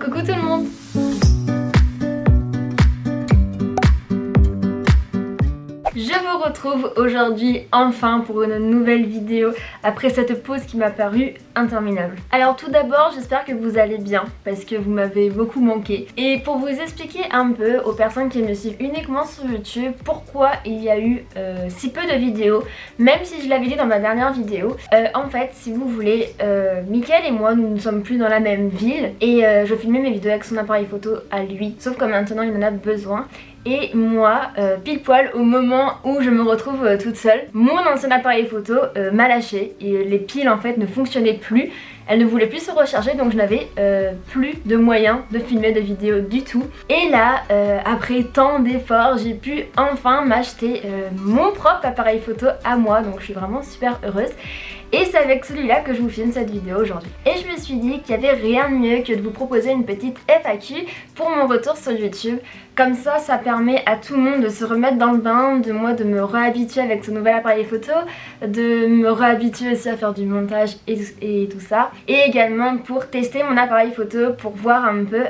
Coucou tout le monde. Je vous retrouve aujourd'hui enfin pour une nouvelle vidéo après cette pause qui m'a paru interminable. Alors tout d'abord j'espère que vous allez bien parce que vous m'avez beaucoup manqué. Et pour vous expliquer un peu aux personnes qui me suivent uniquement sur YouTube pourquoi il y a eu si peu de vidéos, même si je l'avais dit dans ma dernière vidéo. En fait si vous voulez, Mickaël et moi nous ne sommes plus dans la même ville et je filmais mes vidéos avec son appareil photo à lui. Sauf que maintenant il en a besoin. Et moi, pile poil au moment où je me retrouve toute seule, mon ancien appareil photo m'a lâché et les piles en fait ne fonctionnaient plus. Elle ne voulait plus se recharger, donc je n'avais plus de moyens de filmer de vidéos du tout. Et là, après tant d'efforts, j'ai pu enfin m'acheter mon propre appareil photo à moi, donc je suis vraiment super heureuse. Et c'est avec celui-là que je vous filme cette vidéo aujourd'hui. Et je me suis dit qu'il n'y avait rien de mieux que de vous proposer une petite FAQ pour mon retour sur YouTube. Comme ça permet à tout le monde de se remettre dans le bain, de moi de me réhabituer avec ce nouvel appareil photo, de me réhabituer aussi à faire du montage et tout ça. Et également pour tester mon appareil photo, pour voir un peu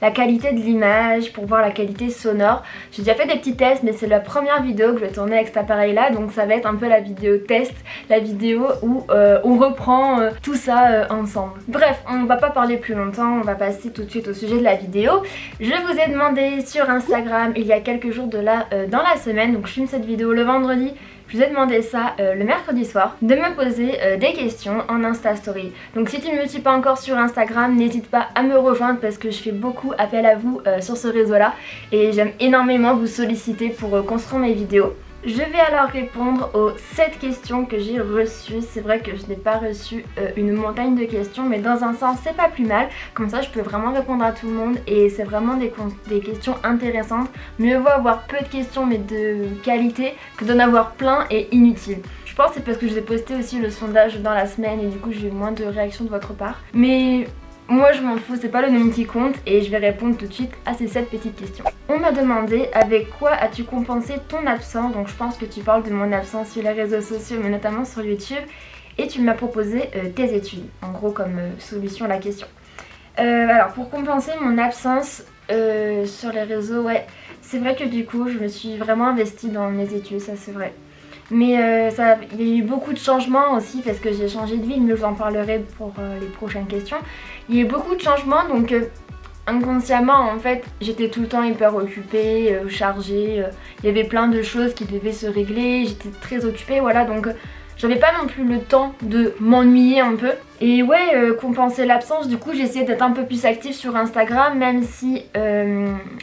la qualité de l'image, pour voir la qualité sonore. J'ai déjà fait des petits tests mais c'est la première vidéo que je vais tourner avec cet appareil là, donc ça va être un peu la vidéo test, la vidéo où on reprend tout ça ensemble. Bref, on va pas parler plus longtemps, on va passer tout de suite au sujet de la vidéo. Je vous ai demandé sur Instagram il y a quelques jours de là dans la semaine, donc je filme cette vidéo le vendredi. Je vous ai demandé ça le mercredi soir, de me poser des questions en Insta Story. Donc si tu ne me suis pas encore sur Instagram, n'hésite pas à me rejoindre parce que je fais beaucoup appel à vous sur ce réseau là. Et j'aime énormément vous solliciter pour construire mes vidéos. Je vais alors répondre aux 7 questions que j'ai reçues. C'est vrai que je n'ai pas reçu une montagne de questions, mais dans un sens c'est pas plus mal. Comme ça je peux vraiment répondre à tout le monde et c'est vraiment des questions intéressantes. Mieux vaut avoir peu de questions mais de qualité que d'en avoir plein et inutiles. Je pense que c'est parce que je vous ai posté aussi le sondage dans la semaine et du coup j'ai eu moins de réactions de votre part. Mais moi je m'en fous, c'est pas le nombre qui compte et je vais répondre tout de suite à ces 7 petites questions. On m'a demandé avec quoi as-tu compensé ton absence, donc je pense que tu parles de mon absence sur les réseaux sociaux mais notamment sur YouTube, et tu m'as proposé tes études, en gros comme solution à la question. Alors pour compenser mon absence sur les réseaux, ouais, c'est vrai que du coup je me suis vraiment investie dans mes études, ça c'est vrai. Mais il y a eu beaucoup de changements aussi parce que j'ai changé de ville, mais je vous en parlerai pour les prochaines questions. Il y a eu beaucoup de changements, donc inconsciemment en fait j'étais tout le temps hyper occupée, chargée, il y avait plein de choses qui devaient se régler, j'étais très occupée, voilà, donc j'avais pas non plus le temps de m'ennuyer un peu. Et ouais, compenser l'absence, du coup j'ai essayé d'être un peu plus active sur Instagram, même si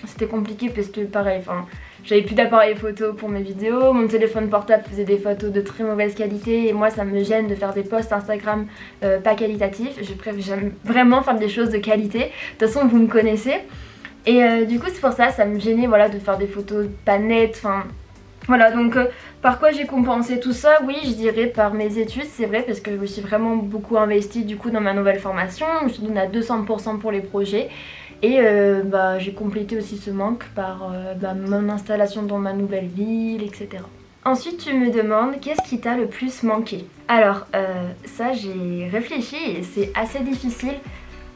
c'était compliqué parce que pareil, enfin j'avais plus d'appareil photo pour mes vidéos, mon téléphone portable faisait des photos de très mauvaise qualité et moi ça me gêne de faire des posts Instagram pas qualitatifs. J'aime vraiment faire des choses de qualité, de toute façon vous me connaissez. Et du coup c'est pour ça, ça me gênait voilà, de faire des photos pas nettes, enfin voilà. Donc par quoi j'ai compensé tout ça? Oui, je dirais par mes études, c'est vrai, parce que je me suis vraiment beaucoup investie du coup dans ma nouvelle formation, je me suis donnée à 200% pour les projets. Et j'ai complété aussi ce manque par mon installation dans ma nouvelle ville, etc. Ensuite tu me demandes qu'est-ce qui t'a le plus manqué. Alors ça j'ai réfléchi et c'est assez difficile.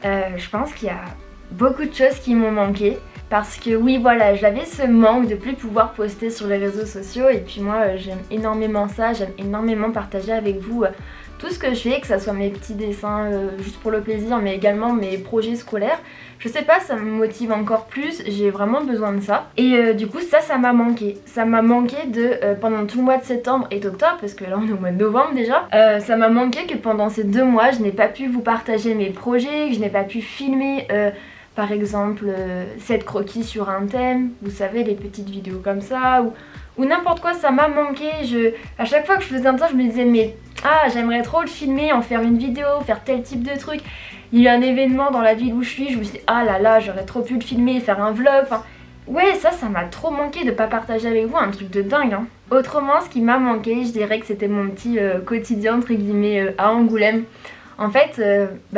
Je pense qu'il y a beaucoup de choses qui m'ont manqué. Parce que oui voilà, j'avais ce manque de plus pouvoir poster sur les réseaux sociaux. Et puis moi j'aime énormément ça, j'aime énormément partager avec vous tout ce que je fais, que ça soit mes petits dessins juste pour le plaisir, mais également mes projets scolaires. Je sais pas, ça me motive encore plus, j'ai vraiment besoin de ça. Et du coup ça m'a manqué. Ça m'a manqué pendant tout le mois de septembre et d'octobre, parce que là on est au mois de novembre déjà. Ça m'a manqué que pendant ces 2 mois je n'ai pas pu vous partager mes projets, que je n'ai pas pu filmer par exemple 7 croquis sur un thème, vous savez, les petites vidéos comme ça, ou n'importe quoi. Ça m'a manqué. À chaque fois que je faisais un truc je me disais mais j'aimerais trop le filmer, en faire une vidéo, faire tel type de truc. Il y a eu un événement dans la ville où je suis, je me suis dit ah là là j'aurais trop pu le filmer, faire un vlog, enfin ouais ça m'a trop manqué de pas partager avec vous, un truc de dingue hein. Autrement ce qui m'a manqué, je dirais que c'était mon petit quotidien entre guillemets à Angoulême. En fait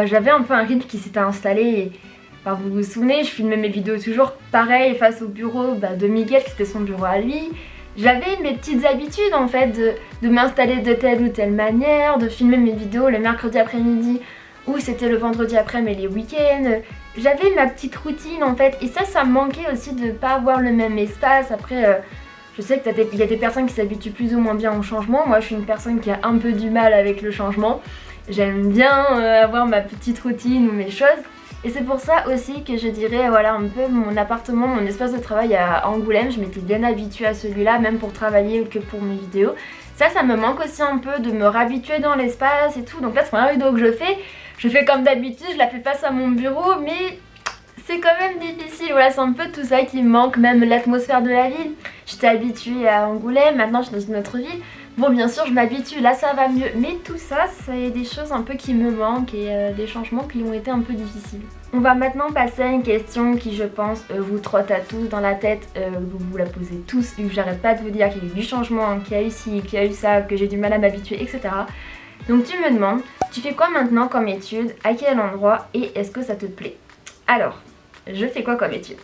j'avais un peu un rythme qui s'était installé et vous vous souvenez, je filmais mes vidéos toujours pareil face au bureau de Mickaël, qui c'était son bureau à lui. J'avais mes petites habitudes en fait de m'installer de telle ou telle manière, de filmer mes vidéos le mercredi après-midi ou c'était le vendredi après mais les week-ends. J'avais ma petite routine en fait et ça me manquait aussi de pas avoir le même espace. Après je sais qu'il y a des personnes qui s'habituent plus ou moins bien au changement. Moi je suis une personne qui a un peu du mal avec le changement. J'aime bien avoir ma petite routine ou mes choses. Et c'est pour ça aussi que je dirais voilà un peu mon appartement, mon espace de travail à Angoulême. Je m'étais bien habituée à celui-là, même pour travailler que pour mes vidéos. Ça me manque aussi un peu de me réhabituer dans l'espace et tout. Donc là c'est la première vidéo que je fais comme d'habitude, je la fais face à mon bureau, mais c'est quand même difficile. Voilà, c'est un peu tout ça qui me manque, même l'atmosphère de la ville. J'étais habituée à Angoulême, maintenant je suis dans une autre ville. Bon bien sûr je m'habitue, là ça va mieux, mais tout ça c'est des choses un peu qui me manquent et des changements qui ont été un peu difficiles. On va maintenant passer à une question qui je pense vous trotte à tous dans la tête, vous vous la posez tous, vu que j'arrête pas de vous dire qu'il y a eu du changement, qu'il y a eu ci, qu'il y a eu ça, que j'ai du mal à m'habituer, etc. Donc tu me demandes, tu fais quoi maintenant comme étude, à quel endroit et est-ce que ça te plaît? Alors, je fais quoi comme étude?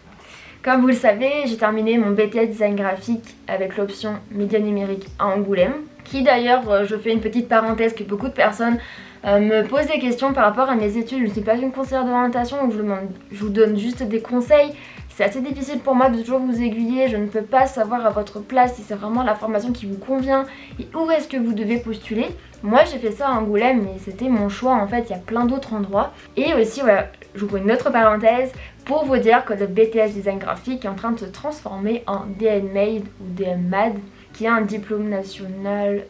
Comme vous le savez, j'ai terminé mon BTS design graphique avec l'option média numérique à Angoulême, qui d'ailleurs, je fais une petite parenthèse que beaucoup de personnes me posent des questions par rapport à mes études. Je ne suis pas une conseillère d'orientation, donc je vous donne juste des conseils. C'est assez difficile pour moi de toujours vous aiguiller, je ne peux pas savoir à votre place si c'est vraiment la formation qui vous convient et où est-ce que vous devez postuler. Moi j'ai fait ça à Angoulême mais c'était mon choix en fait, il y a plein d'autres endroits. Et aussi voilà, j'ouvre une autre parenthèse pour vous dire que le BTS design graphique est en train de se transformer en DNMAD ou DMMAD, qui est un diplôme national,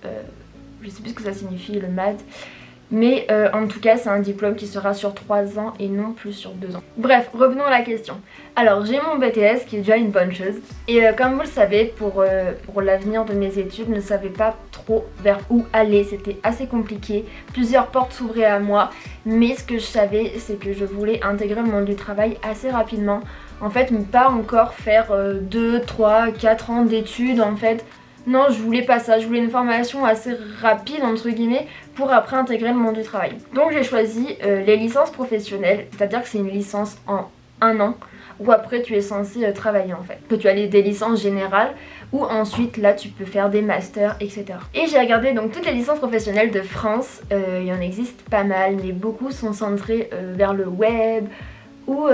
je sais plus ce que ça signifie le MAD. Mais en tout cas c'est un diplôme qui sera sur 3 ans et non plus sur 2 ans. Bref, revenons à la question. Alors j'ai mon BTS qui est déjà une bonne chose. Et comme vous le savez, pour l'avenir de mes études, je ne savais pas trop vers où aller. C'était assez compliqué. Plusieurs portes s'ouvraient à moi. Mais ce que je savais, c'est que je voulais intégrer le monde du travail assez rapidement. En fait, pas encore faire 2, 3, 4 ans d'études en fait. Non, je voulais pas ça, je voulais une formation assez rapide entre guillemets pour après intégrer le monde du travail. Donc j'ai choisi les licences professionnelles, c'est-à-dire que c'est une licence en 1 an où après tu es censé travailler en fait. Que tu as des licences générales ou ensuite là tu peux faire des masters etc. Et j'ai regardé donc toutes les licences professionnelles de France, il y en existe pas mal mais beaucoup sont centrées vers le web ou...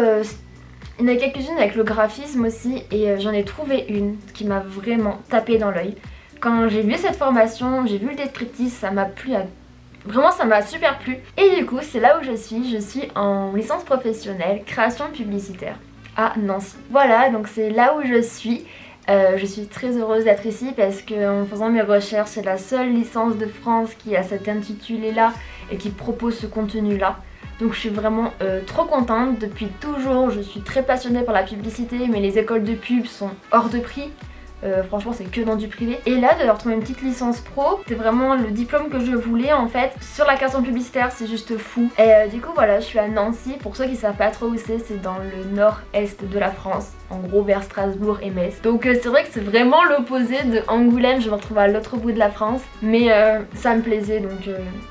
il y en a quelques-unes avec le graphisme aussi et j'en ai trouvé une qui m'a vraiment tapé dans l'œil. Quand j'ai vu cette formation, j'ai vu le descriptif, ça m'a plu, vraiment ça m'a super plu. Et du coup c'est là où je suis en licence professionnelle création publicitaire à Nancy. Voilà donc c'est là où je suis très heureuse d'être ici parce qu'en faisant mes recherches c'est la seule licence de France qui a cet intitulé là et qui propose ce contenu là. Donc je suis vraiment trop contente, depuis toujours je suis très passionnée par la publicité mais les écoles de pub sont hors de prix, franchement c'est que dans du privé. Et là de leur trouver une petite licence pro, c'est vraiment le diplôme que je voulais en fait sur la création publicitaire, c'est juste fou. Et du coup voilà, je suis à Nancy, pour ceux qui savent pas trop où c'est dans le nord-est de la France, en gros vers Strasbourg et Metz. Donc c'est vrai que c'est vraiment l'opposé de Angoulême, je me retrouve à l'autre bout de la France, mais ça me plaisait donc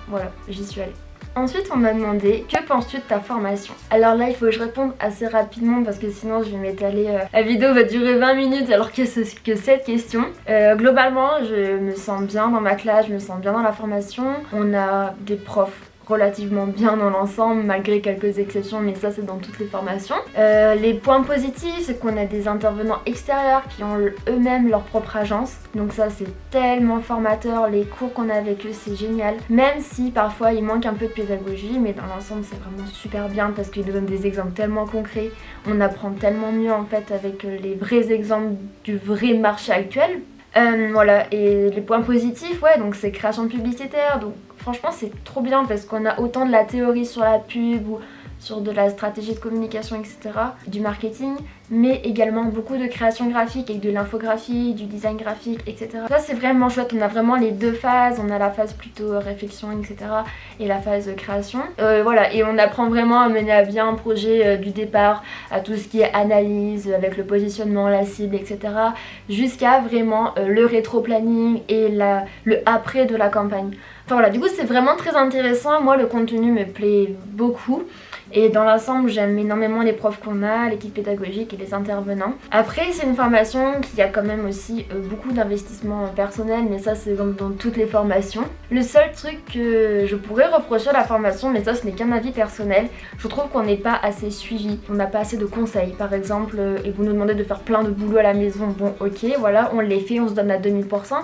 voilà, j'y suis allée. Ensuite on m'a demandé que penses-tu de ta formation. Alors là il faut que je réponde assez rapidement parce que sinon je vais m'étaler, la vidéo va durer 20 minutes alors que c'est que cette question. Globalement je me sens bien dans ma classe, je me sens bien dans la formation. On a des profs relativement bien dans l'ensemble malgré quelques exceptions mais ça c'est dans toutes les formations. Les points positifs c'est qu'on a des intervenants extérieurs qui ont eux-mêmes leur propre agence donc ça c'est tellement formateur, les cours qu'on a avec eux c'est génial même si parfois il manque un peu de pédagogie mais dans l'ensemble c'est vraiment super bien parce qu'ils nous donnent des exemples tellement concrets, on apprend tellement mieux en fait avec les vrais exemples du vrai marché actuel. Voilà, et les points positifs, ouais, donc c'est création publicitaire, donc franchement c'est trop bien parce qu'on a autant de la théorie sur la pub ou sur de la stratégie de communication etc, du marketing, mais également beaucoup de création graphique avec de l'infographie, du design graphique etc. Ça c'est vraiment chouette, on a vraiment les deux phases, on a la phase plutôt réflexion etc et la phase création. Voilà, et on apprend vraiment à mener à bien un projet du départ à tout ce qui est analyse avec le positionnement, la cible etc, jusqu'à vraiment le rétro-planning et le après de la campagne. Enfin voilà, du coup c'est vraiment très intéressant. Moi le contenu me plaît beaucoup. Et dans l'ensemble, j'aime énormément les profs qu'on a, l'équipe pédagogique et les intervenants. Après, c'est une formation qui a quand même aussi beaucoup d'investissement personnel, mais ça c'est comme dans toutes les formations. Le seul truc que je pourrais reprocher à la formation, mais ça ce n'est qu'un avis personnel, je trouve qu'on n'est pas assez suivi, on n'a pas assez de conseils. Par exemple, et vous nous demandez de faire plein de boulot à la maison, bon ok, voilà, on les fait, on se donne à 2000%,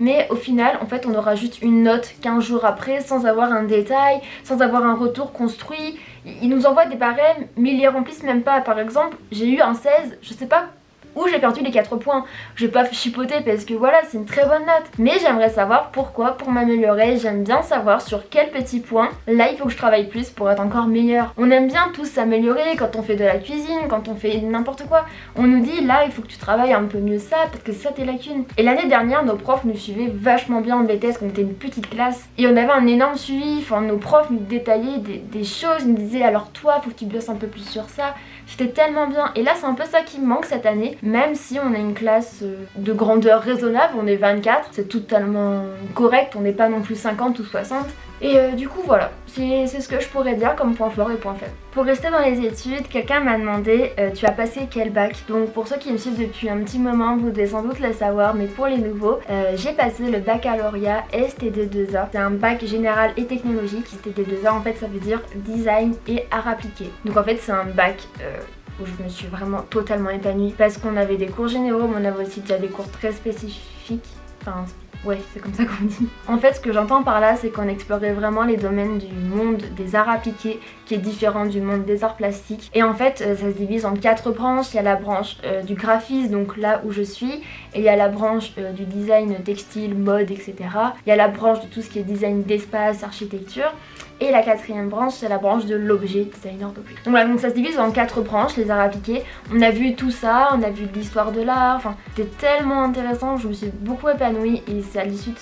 mais au final, en fait, on aura juste une note 15 jours après, sans avoir un détail, sans avoir un retour construit. Ils nous envoient des barèmes, mais ils les remplissent même pas. Par exemple, j'ai eu un 16, je sais pas où j'ai perdu les 4 points. Je vais pas chipoter parce que voilà, c'est une très bonne note. Mais j'aimerais savoir pourquoi, pour m'améliorer. J'aime bien savoir sur quel petit point, là il faut que je travaille plus pour être encore meilleure. On aime bien tous s'améliorer quand on fait de la cuisine, quand on fait n'importe quoi. On nous dit là il faut que tu travailles un peu mieux ça, parce que ça tes lacunes. Et l'année dernière, nos profs nous suivaient vachement bien en BTS, qu'on était une petite classe. Et on avait un énorme suivi, enfin nos profs nous détaillaient des choses, ils nous disaient alors toi faut que tu bosses un peu plus sur ça. C'était tellement bien. Et là c'est un peu ça qui me manque cette année. Même si on a une classe de grandeur raisonnable, on est 24, c'est totalement correct, on n'est pas non plus 50 ou 60. Et du coup voilà, c'est ce que je pourrais dire comme point fort et point faible. Pour rester dans les études, quelqu'un m'a demandé tu as passé quel bac? Donc pour ceux qui me suivent depuis un petit moment, vous devez sans doute le savoir, mais pour les nouveaux, j'ai passé le baccalauréat STD2A. C'est un bac général et technologique. STD2A en fait ça veut dire design et art appliqué. Donc en fait c'est un bac où je me suis vraiment totalement épanouie parce qu'on avait des cours généraux mais on avait aussi déjà des cours très spécifiques. Enfin, ouais, c'est comme ça qu'on dit. En fait, ce que j'entends par là, c'est qu'on explorait vraiment les domaines du monde des arts appliqués qui est différent du monde des arts plastiques. Et en fait, ça se divise en 4 branches. Il y a la branche du graphisme, donc là où je suis, et il y a la branche du design textile, mode, etc. Il y a la branche de tout ce qui est design d'espace, architecture. Et la 4e branche, c'est la branche de l'objet, designer d'objet. Donc voilà, donc ça se divise en 4 branches, les arts appliqués. On a vu tout ça, on a vu de l'histoire de l'art, enfin c'était tellement intéressant, je me suis beaucoup épanouie et c'est à l'issue de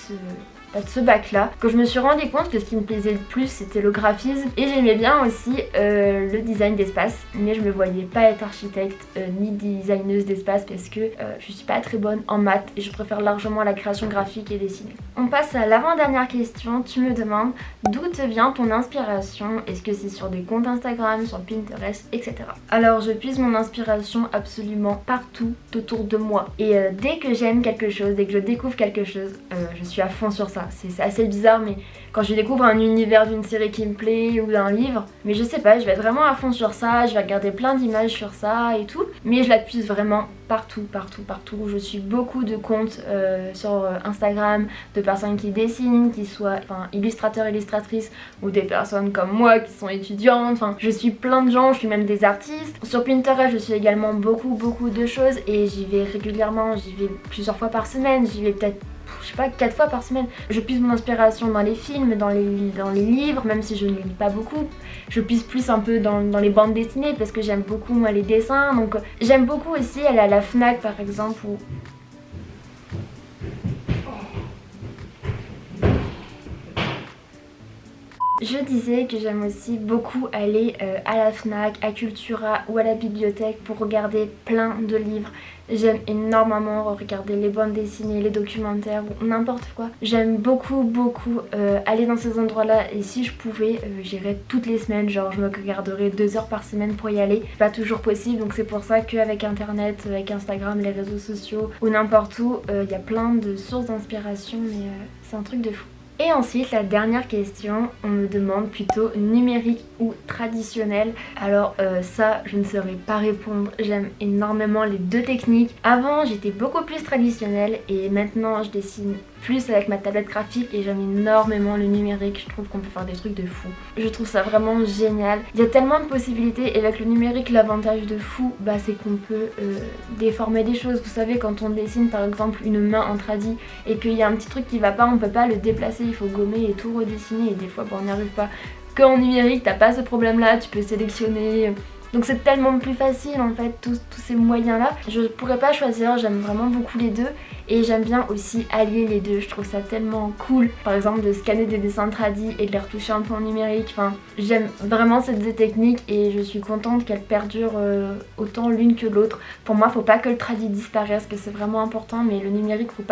ce bac là que je me suis rendu compte que ce qui me plaisait le plus c'était le graphisme et j'aimais bien aussi le design d'espace, mais je me voyais pas être architecte ni designeuse d'espace parce que je suis pas très bonne en maths et je préfère largement la création graphique et dessiner. On passe à l'avant-dernière question. Tu me demandes d'où te vient ton inspiration, est-ce que c'est sur des comptes Instagram, sur Pinterest, etc. Alors je puise mon inspiration absolument partout autour de moi et dès que j'aime quelque chose, dès que je découvre quelque chose, je suis à fond sur ça. C'est assez bizarre, mais quand je découvre un univers d'une série qui me plaît ou d'un livre, mais je sais pas, je vais être vraiment à fond sur ça, je vais regarder plein d'images sur ça et tout, mais je la puise vraiment partout. Je suis beaucoup de comptes sur Instagram de personnes qui dessinent, qui soient illustrateurs, illustratrices ou des personnes comme moi qui sont étudiantes, enfin je suis plein de gens, je suis même des artistes. Sur Pinterest je suis également beaucoup de choses et j'y vais régulièrement, j'y vais plusieurs fois par semaine, j'y vais peut-être je sais pas, 4 fois par semaine. Je puise mon inspiration dans les films, dans les livres, même si je ne lis pas beaucoup. Je puise plus un peu dans les bandes dessinées parce que j'aime beaucoup moi les dessins. Donc j'aime beaucoup aussi aller à la Fnac par exemple où... Je disais que j'aime aussi beaucoup aller à la Fnac, à Cultura ou à la bibliothèque pour regarder plein de livres. J'aime énormément regarder les bandes dessinées, les documentaires ou n'importe quoi. J'aime beaucoup aller dans ces endroits-là et si je pouvais, j'irais toutes les semaines. Genre je me regarderais 2 heures par semaine pour y aller. C'est pas toujours possible, donc c'est pour ça qu'avec internet, avec Instagram, les réseaux sociaux ou n'importe où, il y a plein de sources d'inspiration mais c'est un truc de fou. Et ensuite la dernière question, on me demande plutôt numérique ou traditionnel. Alors ça je ne saurais pas répondre, j'aime énormément les deux techniques. Avant j'étais beaucoup plus traditionnelle et maintenant je dessine plus avec ma tablette graphique et j'aime énormément le numérique. Je trouve qu'on peut faire des trucs de fou. Je trouve ça vraiment génial. Il y a tellement de possibilités et avec le numérique l'avantage de fou c'est qu'on peut déformer des choses. Vous savez quand on dessine par exemple une main en tradi et qu'il y a un petit truc qui va pas, on peut pas le déplacer, il faut gommer et tout redessiner et des fois on n'y arrive pas. Qu'en numérique t'as pas ce problème là, tu peux sélectionner. Donc c'est tellement plus facile en fait, tous ces moyens là. Je pourrais pas choisir, j'aime vraiment beaucoup les deux. et j'aime bien aussi allier les deux, je trouve ça tellement cool par exemple de scanner des dessins tradis et de les retoucher un peu en numérique. Enfin, j'aime vraiment ces deux techniques et je suis contente qu'elles perdurent autant l'une que l'autre. Pour moi faut pas que le tradi disparaisse, que c'est vraiment important, mais le numérique faut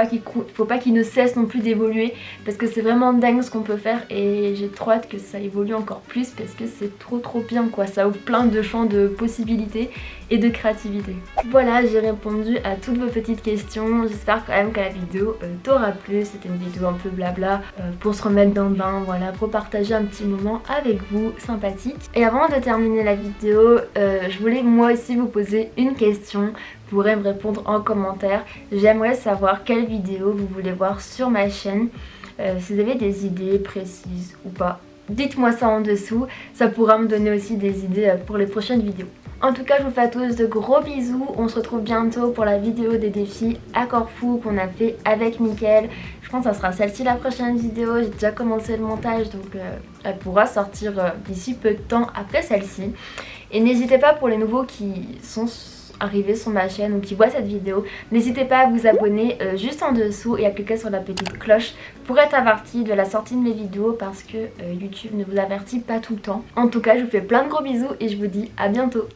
pas qu'il ne cesse non plus d'évoluer parce que c'est vraiment dingue ce qu'on peut faire et j'ai trop hâte que ça évolue encore plus parce que c'est trop bien quoi, ça ouvre plein de champs de possibilités et de créativité. Voilà, j'ai répondu à toutes vos petites questions, j'espère quand même que la vidéo t'aura plu. C'était une vidéo un peu blabla pour se remettre dans le bain, voilà, pour partager un petit moment avec vous, sympathique. Et avant de terminer la vidéo, je voulais moi aussi vous poser une question. Vous pourrez me répondre en commentaire. J'aimerais savoir quelle vidéo vous voulez voir sur ma chaîne, si vous avez des idées précises ou pas. Dites-moi ça en dessous, ça pourra me donner aussi des idées pour les prochaines vidéos. En tout cas, je vous fais à tous de gros bisous. On se retrouve bientôt pour la vidéo des défis à Corfou qu'on a fait avec Mickaël. Je pense que ça sera celle-ci la prochaine vidéo. J'ai déjà commencé le montage, donc elle pourra sortir d'ici peu de temps après celle-ci. Et n'hésitez pas, pour les nouveaux qui sont arrivés sur ma chaîne ou qui voient cette vidéo, n'hésitez pas à vous abonner juste en dessous et à cliquer sur la petite cloche pour être averti de la sortie de mes vidéos parce que YouTube ne vous avertit pas tout le temps. En tout cas, je vous fais plein de gros bisous et je vous dis à bientôt.